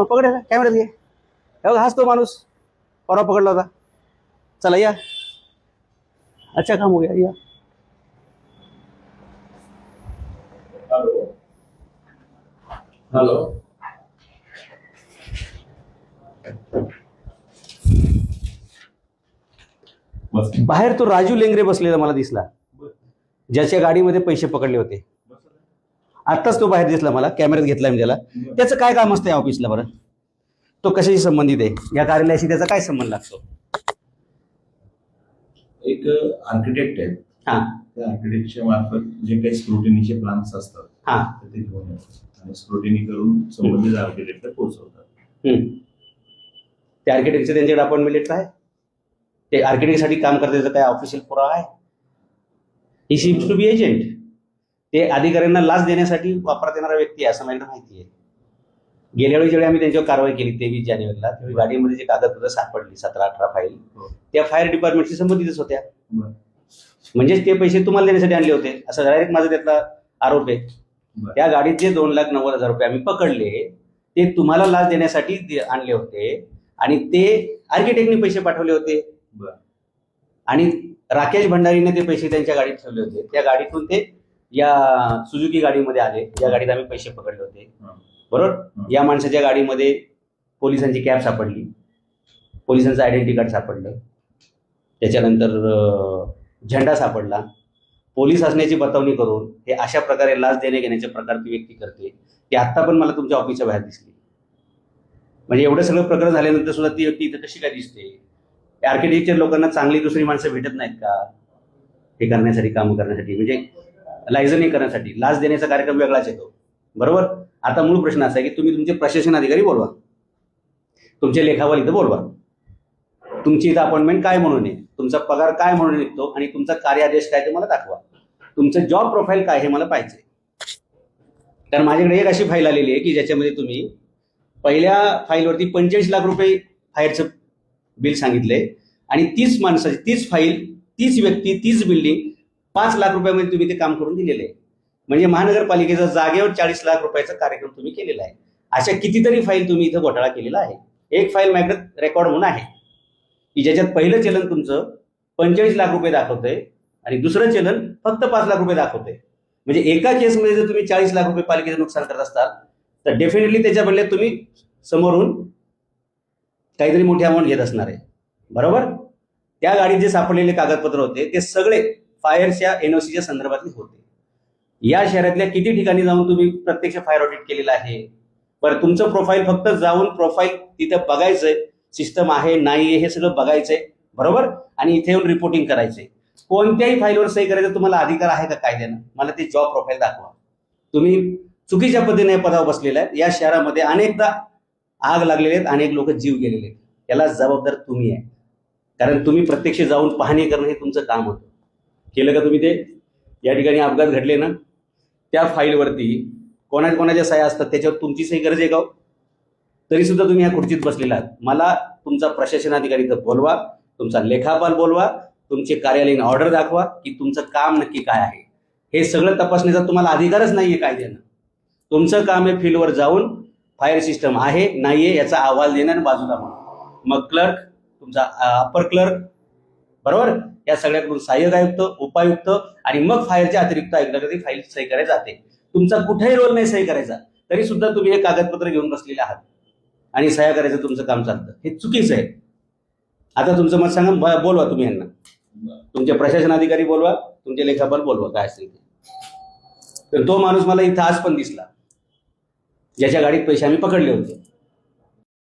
पकडेल कॅमेऱ्यात घे. बघा हाच तो माणूस परवा पकडला होता. चला या. अच्छा काम हो गया या. हेलो हेलो बाहेर तो राजू लेंगरे बसलेला मला दिसला, ज्याच्या गाडीमध्ये पैसे पकडले होते. आत्ताच तो बाहेर दिसला मला, कॅमेऱ्यात घेतला मी त्याला. त्याचं काय काम असतं या ऑफिसला बरं? तो कशाशी संबंधित आहे? या कार्यालयाशी त्याचा काय संबंध लागतो? एक आर्किटेक्ट आहेत. हा त्या आर्किटेक्टच्या मार्फत जे काही स्क्रुटिनीचे प्लान्स असतात हा ते घेऊन येतात आणि स्क्रुटिनी करून संबंधित आर्किटेक्टला पोहोचवतात. ते आर्किटेक्टचं त्यांच्याकडे अपॉइंटमेंट लेटर आहे? ते आर्किटेक्टसाठी काम करण्याचं काय ऑफिशियल पुरावा आहे? He seems to be agent. ते अधिकाऱ्यांना लाच देण्यासाठी वापरण्यात येणारा व्यक्ती आहे असं मला माहिती आहे. गेल्या वेळी जेव्हा आम्ही त्यांच्यावर कारवाई केली 23 जानेवारीला, त्यावेळी गाडीमध्ये जे कागदपत्र सापडली 17-18 फाईल त्या फायर डिपार्टमेंटशी संबंधितच होत्या. म्हणजेच ते पैसे तुम्हाला देण्यासाठी आणले होते असं डायरेक्ट माझा त्यातला आरोप आहे. त्या गाडीत जे 2,90,000 रुपये आम्ही पकडले ते तुम्हाला लाच देण्यासाठी आणले होते आणि ते आर्किटेक्टने पैसे पाठवले होते आणि राकेश भंडारीने ते पैसे त्यांच्या गाडीत ठेवले होते. त्या गाडीतून ते या सुझुकी गाडीमध्ये आले, या गाडीत आम्ही पैसे पकडले होते. बरोबर. या माणसाच्या गाडीमध्ये पोलिसांची कॅब सापडली, पोलिसांचं आयडेंटिटी कार्ड सापडलं, त्याच्यानंतर झेंडा सापडला. पोलीस असण्याची बतावणी करून हे अशा प्रकारे लाच देणे घेण्याचे प्रकार ती व्यक्ती करते. ती आत्ता पण मला तुमच्या ऑफिसच्या बाहेर दिसली. म्हणजे एवढं सगळं प्रकरण झाल्यानंतर सुद्धा ती व्यक्ती इथं कशी काय दिसते? आर्किटेक्चर लोकांना चांगली दुसरी माणसं भेटत नाहीत का हे करण्यासाठी, काम करण्यासाठी, म्हणजे लायझनिंग करण्यासाठी? लाच देण्याचा कार्यक्रम वेगळाच येतो. बरोबर. आता मूळ प्रश्न असा आहे की तुम्ही तुमचे प्रशासन अधिकारी बोलवा, तुमचे लेखावाल इथं बोलवा, तुमची इथं अपॉइंटमेंट काय म्हणून आहे, तुमचा पगार काय म्हणून निघतो आणि तुमचा कार्यादेश काय ते मला दाखवा. तुमचं जॉब प्रोफाईल काय हे मला पाहिजे. कारण माझ्याकडे एक अशी फाईल आलेली आहे की ज्याच्यामध्ये तुम्ही पहिल्या फाईलवरती 45 लाख रुपये फायरचं बिल सांगितले आणि 30 माणसाची 30 फाईल 30 व्यक्ती 30 बिल्डिंग 5 लाख रुपयामध्ये तुम्ही ते काम करून दिलेले आहे. म्हणजे महानगरपालिकेचा जागेवर 40 लाख रुपयाचा कार्यक्रम तुम्ही केलेला आहे. अशा कितीतरी फाईल तुम्ही इथं घोटाळा केलेला आहे. एक फाईल माझ्याकडे रेकॉर्ड म्हणून आहे की ज्याच्यात पहिलं चलन तुमचं 45 लाख रुपये दाखवतंय आणि दुसरं चलन फक्त 5 लाख रुपये दाखवतंय. म्हणजे एका केसमध्ये जर तुम्ही 40 लाख रुपये पालिकेचं नुकसान करत असताल तर डेफिनेटली त्याच्या बदल्यात तुम्ही समोरून काहीतरी मोठी अमाऊंट घेत असणार आहे. बरोबर. त्या गाडीत जे सापडलेले कागदपत्र होते ते सगळे फायरच्या एनओसीच्या संदर्भातले होते. या शहरातल्या किती ठिकाणी जाऊन तुम्ही प्रत्यक्ष फायर ऑडिट केलेलं आहे? बरं, तुमचं प्रोफाईल फक्त जाऊन प्रोफाईल तिथं बघायचंय, सिस्टम आहे नाही हे सगळं बघायचंय. बरोबर. आणि इथे येऊन रिपोर्टिंग करायचंय. कोणत्याही फाईलवर सही करायचा तुम्हाला अधिकार आहे का कायद्यानं? मला ते जॉब प्रोफाईल दाखवा. तुम्ही चुकीच्या पद्धतीने पदावर बसलेला आहे. या शहरामध्ये अनेकदा आग लागलेले आहेत, अनेक लोक जीव गेलेले आहेत. याला जबाबदार तुम्ही आहे. कारण तुम्ही प्रत्यक्ष जाऊन पाहणी करणं हे तुमचं काम होतं. केलं का तुम्ही ते? या ठिकाणी अपघात घडले ना, त्या फाईलवरती कोणाच्या सह्या असतात, त्याच्यावर तुमची सही गरज आहे का? तरी सुद्धा तुम्ही ह्या खुर्चीत बसलेला आहात. मला तुमचा प्रशासन अधिकारी तर बोलवा, तुमचा लेखापाल बोलवा, तुमचे कार्यालयीन ऑर्डर दाखवा की तुमचं काम नक्की काय आहे. हे सगळं तपासण्याचा तुम्हाला अधिकारच नाहीये कायद्यानं. तुमचं काम आहे फील्डवर जाऊन फायर सिस्टम आहे नाहीये याचा अहवाल देणं आणि बाजूला म्हणून. मग क्लर्क, तुमचा अपर क्लर्क, बरोबर, या सगळ्याकडून सहाय्यक आयुक्त, उपायुक्त आणि मग फायरच्या अतिरिक्त आयुक्ताकडे फाईल सही करायला जाते. तुमचा कुठेही रोल नाही सही करायचा, तरी सुद्धा तुम्ही हे कागदपत्र घेऊन बसलेले आहात आणि सह्या करायचं तुमचं काम चालतं. हे चुकीचं आहे. आता तुमचं मत सांगा, बोलवा तुम्ही यांना, तुमचे प्रशासन अधिकारी बोलवा, तुमचे लेखापाल बोलवा, काय असेल ते. तर तो माणूस मला इथं आज पण दिसला ज्याच्या गाडीत पैसे आम्ही पकडले होते.